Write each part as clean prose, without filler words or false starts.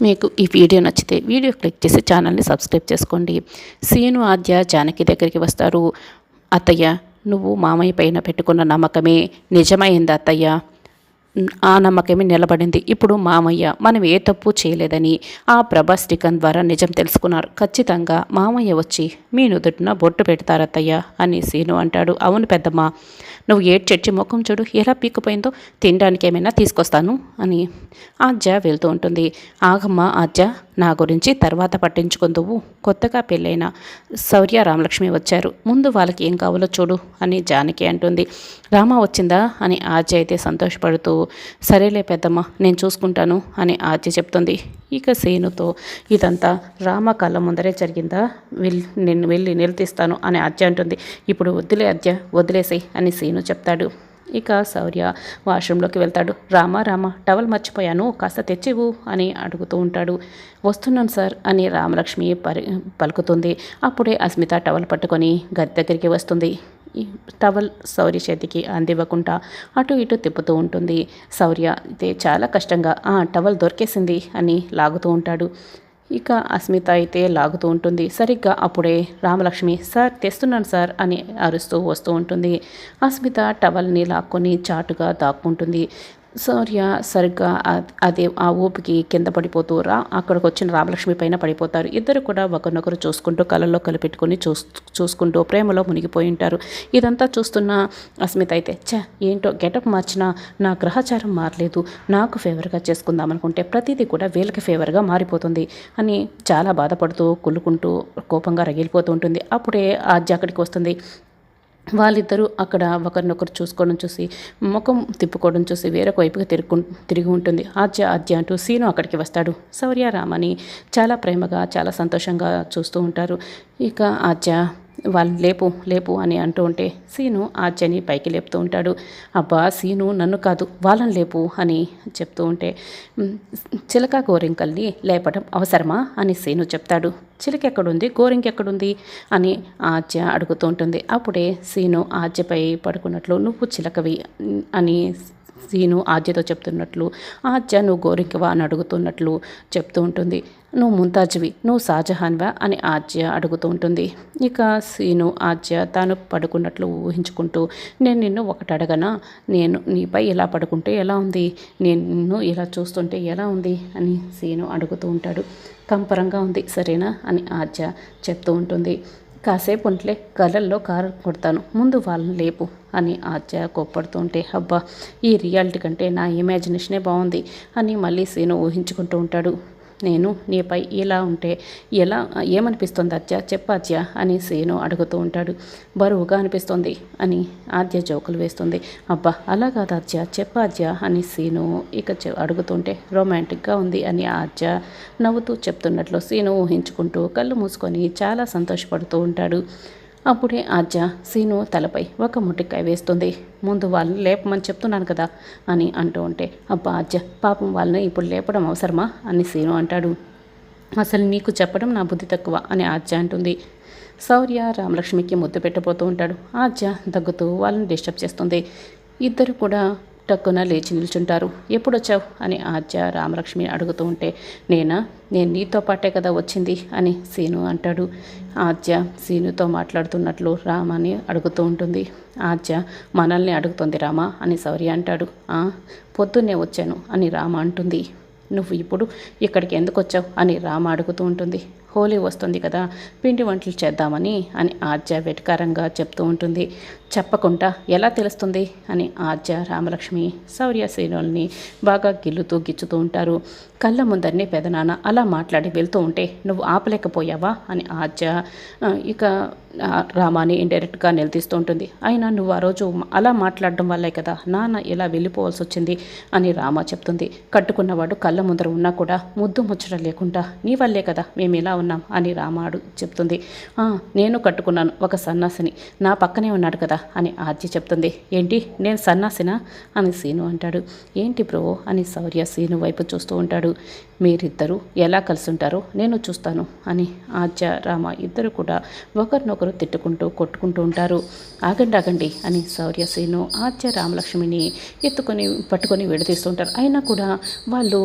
మీకు ఈ వీడియో నచ్చితే వీడియో క్లిక్ చేసి ఛానల్ని సబ్స్క్రైబ్ చేసుకోండి. సీను ఆద్య జానకి దగ్గరికి వస్తారు. అత్తయ్య, నువ్వు మామయ్య పైన పెట్టుకున్న నమ్మకమే నిజమైంది అత్తయ్య. ఆ నమ్మకమే నిలబడింది. ఇప్పుడు మామయ్య మనం ఏ తప్పు చేయలేదని ఆ ప్రభాస్ టికన్ ద్వారా నిజం తెలుసుకున్నారు. ఖచ్చితంగా మామయ్య వచ్చి మీ నుదుటిన బొట్టు పెడతారత్తయ్య అని సీను అంటాడు. అవును పెద్దమ్మ, నువ్వు చర్చి ముఖం చూడు ఎలా పీక్కుపోయిందో, తినడానికి ఏమైనా తీసుకొస్తాను అని ఆద్య వెళ్తూ ఉంటుంది. ఆగమ్మ ఆద్య, నా గురించి తర్వాత పట్టించుకుందువు. కొత్తగా పెళ్ళైన శౌర్య రామలక్ష్మి వచ్చారు, ముందు వాళ్ళకి ఏం కావాలో చూడు అని జానకి అంటుంది. రామ వచ్చిందా అని ఆద్య అయితే సంతోషపడుతూ, సరేలే పెద్దమ్మ నేను చూసుకుంటాను అని ఆద్య చెప్తుంది. ఇక సీనుతో, ఇదంతా రామ కళ్ళ ముందరే జరిగిందా, నేను వెళ్ళి నిలదీస్తాను అని ఆద్య అంటుంది. ఇప్పుడు వద్దులే ఆద్య, వదిలేసేయి అని సీను చెప్తాడు. ఇక శౌర్య వాష్రూమ్లోకి వెళ్తాడు. రామ టవల్ మర్చిపోయాను, కాస్త తెచ్చివు అని అడుగుతూ ఉంటాడు. వస్తున్నాను సార్ అని రామలక్ష్మి పలుకుతుంది. అప్పుడే అస్మిత టవల్ పట్టుకొని గది దగ్గరికి వస్తుంది. టవల్ శౌర్య చేతికి అందివ్వకుండా అటు ఇటు తిప్పుతూ ఉంటుంది. శౌర్య అయితే చాలా కష్టంగా ఆ టవల్ దొరికేసింది అని లాగుతూ ఉంటాడు. ఇక అస్మిత అయితే లాగుతూ ఉంటుంది. సరిగ్గా అప్పుడే రామలక్ష్మి సార్ తెస్తున్నాను సార్ అని అరుస్తూ వస్తూ ఉంటుంది. అస్మిత టవల్ని లాక్కొని చాటుగా దాక్కుంటుంది. శౌర్య సరిగ్గా అదే ఆ ఊపికి కింద పడిపోతూ అక్కడికి వచ్చిన రామలక్ష్మి పైన పడిపోతారు. ఇద్దరు కూడా ఒకరినొకరు చూసుకుంటూ కళ్ళల్లో కలిపెట్టుకుని చూసుకుంటూ ప్రేమలో మునిగిపోయి ఉంటారు. ఇదంతా చూస్తున్న అస్మిత అయితే ఏంటో గెటప్ మార్చినా నా గ్రహచారం మారలేదు, నాకు ఫేవర్గా చేసుకుందాం అనుకుంటే ప్రతిదీ కూడా వీళ్ళకి ఫేవర్గా మారిపోతుంది అని చాలా బాధపడుతూ కుళ్ళుకుంటూ కోపంగా రగిలిపోతూ ఉంటుంది. అప్పుడే ఆద్య అక్కడికి వస్తుంది. వాళ్ళిద్దరూ అక్కడ ఒకరినొకరు చూసుకోవడం చూసి, ముఖం తిప్పుకోవడం చూసి వేరొక వైపుగా తిరిగి ఉంటుంది. ఆద్య అంటూ సీను అక్కడికి వస్తాడు. శౌర్య రామని చాలా ప్రేమగా చాలా సంతోషంగా చూస్తూ ఉంటారు. ఇక ఆద్య వాళ్ళు లేపు అని అంటూ ఉంటే సీను ఆద్యని పైకి లేపుతూ ఉంటాడు. అబ్బా సీను, నన్ను కాదు వాళ్ళని లేపు అని చెప్తూ ఉంటే, చిలక గోరింకల్ని లేపడం అవసరమా అని సీను చెప్తాడు. చిలక ఎక్కడుంది, గోరింకెక్కడుంది అని ఆద్య అడుగుతూ ఉంటుంది. అప్పుడే సీను ఆద్యపై పడుకున్నట్లు నువ్వు చిలకవి అని సీను ఆద్యతో చెప్తున్నట్లు, ఆద్య నువ్వు గోరింకవా అని అడుగుతున్నట్లు చెప్తూ ఉంటుంది. నువ్వు ముంతాజ్వి, నువ్వు షాజహాన్వా అని ఆద్య అడుగుతూ ఉంటుంది. ఇక సీను ఆద్య తాను పడుకున్నట్లు ఊహించుకుంటూ, నేను నిన్ను ఒకటి అడగనా, నేను నీపై ఇలా పడుకుంటే ఎలా ఉంది, నేను నిన్ను ఇలా చూస్తుంటే ఎలా ఉంది అని సీను అడుగుతూ ఉంటాడు. కంపరంగా ఉంది సరేనా అని ఆద్య చెప్తూ ఉంటుంది. కాసేపు ఉంటలే, కళ్ళల్లో కారు కొడతాను, ముందు వాళ్ళని లేపు అని ఆద్య కోప్పడుతుంటే, అబ్బా ఈ రియాలిటీ కంటే నా ఇమాజినేషనే బాగుంది అని మళ్ళీ సీను ఊహించుకుంటూ ఉంటాడు. నేను నీపై ఇలా ఉంటే ఎలా ఏమనిపిస్తుంది ఆద్య, చెప్పాద్య అని సీను అడుగుతూ ఉంటాడు. బరువుగా అనిపిస్తుంది అని ఆద్య జోకులు వేస్తుంది. అబ్బా అలా కాదు ఆద్య, చెప్పాద్య అని సీను ఇక అడుగుతుంటే, రొమాంటిక్గా ఉంది అని ఆద్య నవ్వుతూ చెప్తున్నట్లు సీను ఊహించుకుంటూ కళ్ళు మూసుకొని చాలా సంతోషపడుతూ ఉంటాడు. అప్పుడే ఆద్య సీను తలపై ఒక ముట్టికాయ వేస్తుంది. ముందు వాళ్ళని లేపమని చెప్తున్నాను కదా అని అంటూ ఉంటే, అబ్బా ఆద్య పాపం వాళ్ళని ఇప్పుడు లేపడం అవసరమా అని సీను అంటాడు. అసలు నీకు చెప్పడం నా బుద్ధి తక్కువ అని ఆద్య అంటుంది. శౌర్య రామలక్ష్మికి ముద్దు పెట్టబోతూ ఉంటాడు. ఆద్య దగ్గుతూ వాళ్ళని డిస్టర్బ్ చేస్తుంది. ఇద్దరు కూడా టక్కున లేచి నిల్చుంటారు. ఎప్పుడొచ్చావు అని ఆద్య రామలక్ష్మి అడుగుతూ ఉంటే, నేను నీతో పాటే కదా వచ్చింది అని సీను అంటాడు. ఆద్య సీనుతో మాట్లాడుతున్నట్లు రామని అడుగుతూ ఉంటుంది. ఆద్య మనల్ని అడుగుతుంది రామ అని శౌర్య అంటాడు. పొద్దున్నే వచ్చాను అని రామ అంటుంది. నువ్వు ఇప్పుడు ఇక్కడికి ఎందుకు వచ్చావు అని రామ అడుగుతూ ఉంటుంది. హోలీ వస్తుంది కదా, పిండి వంటలు చేద్దామని అని ఆద్య వెటకారంగా చెప్తూ ఉంటుంది. చెప్పకుండా ఎలా తెలుస్తుంది అని ఆద్య రామలక్ష్మి శౌర్య సీనుల్ని బాగా గిచ్చుతూ ఉంటారు. కళ్ళ ముందరిని పెదనాన్న అలా మాట్లాడి వెళ్తూ ఉంటే నువ్వు ఆపలేకపోయావా అని ఆద్య ఇక రామాని ఇండైరెక్ట్గా నిలదీస్తూ ఉంటుంది. అయినా నువ్వు ఆ రోజు అలా మాట్లాడడం వల్లే కదా నాన్న ఇలా వెళ్ళిపోవాల్సి వచ్చింది అని రామ చెప్తుంది. కట్టుకున్నవాడు కళ్ళ ముందర ఉన్నా కూడా ముద్దు ముచ్చట లేకుండా నీ వల్లే కదా మేము ఇలా ఉన్నాం అని రామాడు చెప్తుంది. నేను కట్టుకున్నాను ఒక సన్నాసిని, నా పక్కనే ఉన్నాడు కదా అని ఆద్య చెప్తుంది. ఏంటి నేను సన్నాసినా అని సీను అంటాడు. ఏంటి బ్రో అని శౌర్య సీను వైపు చూస్తూ ఉంటాడు. మీరిద్దరూ ఎలా కలిసి ఉంటారో నేను చూస్తాను అని ఆద్య రామ ఇద్దరు కూడా ఒకరినొకరు తిట్టుకుంటూ కొట్టుకుంటూ ఉంటారు. ఆగండి అని శౌర్య సీను ఆద్య రామలక్ష్మిని పట్టుకొని విడదీస్తుంటారు. అయినా కూడా వాళ్ళు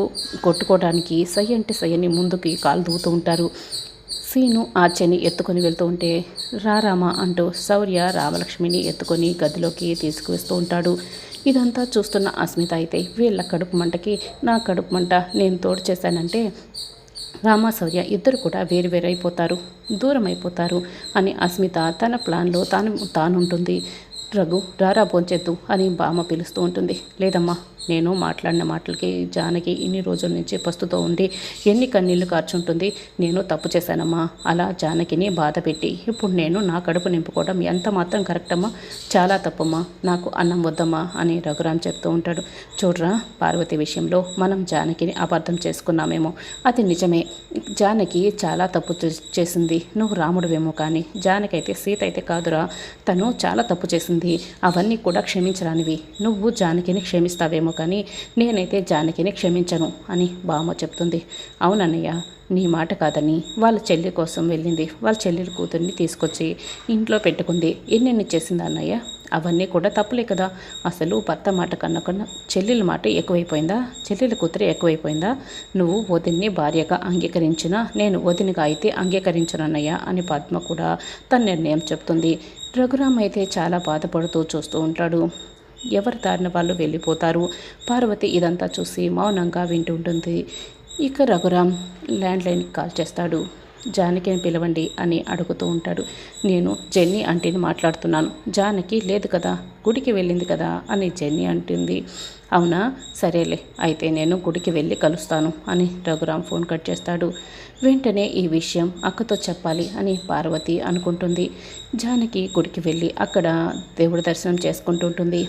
కొట్టుకోవడానికి సై అంటే సై అని ముందుకి కాలు దూతూ ఉంటారు. సీను ఆద్యని ఎత్తుకొని వెళ్తూ ఉంటే రారామా అంటూ శౌర్య రామలక్ష్మిని ఎత్తుకొని గదిలోకి తీసుకువస్తూ ఉంటాడు. ఇదంతా చూస్తున్న అస్మిత అయితే వీళ్ళ కడుపు మంటకి నా కడుపు మంట నేను తోడు చేశానంటే రామశౌర్య ఇద్దరు కూడా వేరైపోతారు, దూరం అయిపోతారు అని అస్మిత తన ప్లాన్లో తానుంటుంది. రఘు రారా భోంచేద్దు అని బామ్మ పిలుస్తూ ఉంటుంది. లేదమ్మా, నేను మాట్లాడిన మాటలకి జానకి ఇన్ని రోజుల నుంచి పస్తుతో ఉండి ఎన్ని కన్నీళ్లు కార్చుంటుంది. నేను తప్పు చేశానమ్మా, అలా జానకిని బాధ పెట్టి ఇప్పుడు నేను నా కడుపు నింపుకోవడం ఎంత మాత్రం కరెక్ట్ అమ్మా, చాలా తప్పమ్మా, నాకు అన్నం వద్దమ్మా అని రఘురామ్ చెప్తూ ఉంటాడు. చూడరా, పార్వతి విషయంలో మనం జానకిని అపార్థం చేసుకున్నామేమో, అది నిజమే. జానకి చాలా తప్పు చేసింది, నువ్వు రాముడువేమో, కానీ జానకి అయితే సీత అయితే కాదురా, తను చాలా తప్పు చేసింది. అవన్నీ కూడా క్షమించరానివి. నువ్వు జానకిని క్షమిస్తావేమో కానీ నేనైతే జానకిని క్షమించను అని బామ్మ చెప్తుంది. అవునన్నయ్య, నీ మాట కాదని వాళ్ళ చెల్లి కోసం వెళ్ళింది, వాళ్ళ చెల్లి కూతుర్ని తీసుకొచ్చి ఇంట్లో పెట్టుకుంది, ఎన్నెన్ని చేసింది అన్నయ్య, అవన్నీ కూడా తప్పులే కదా. అసలు భర్త మాట కన్నా చెల్లెల మాట ఎక్కువైపోయిందా, చెల్లెల కూతురు ఎక్కువైపోయిందా? నువ్వు వదిన్ని భార్యగా అంగీకరించినా నేను వదినిగా అయితే అంగీకరించనన్నయ్య అని పద్మ కూడా తన నిర్ణయం చెప్తుంది. రఘురామ్ అయితే చాలా బాధపడుతూ చూస్తూ ఉంటాడు. ఎవరి దారిన వాళ్ళు వెళ్ళిపోతారు. పార్వతి ఇదంతా చూసి మౌనంగా వింటూ ఉంటుంది. ఇక రఘురామ్ ల్యాండ్లైన్కి కాల్ చేస్తాడు. జానకిని పిలవండి అని అడుగుతూ ఉంటాడు. నేను జెన్నీ ఆంటీని మాట్లాడుతున్నాను. జానకి లేదు కదా, గుడికి వెళ్ళింది కదా అని జెన్నీ అంటుంది. అవునా, సరేలే, అయితే నేను గుడికి వెళ్ళి కలుస్తాను అని రఘురామ్ ఫోన్ కట్ చేస్తాడు. వెంటనే ఈ విషయం అక్కతో చెప్పాలి అని పార్వతి అనుకుంటుంది. జానకి గుడికి వెళ్ళి అక్కడ దేవుడి దర్శనం చేసుకుంటుంటుంది.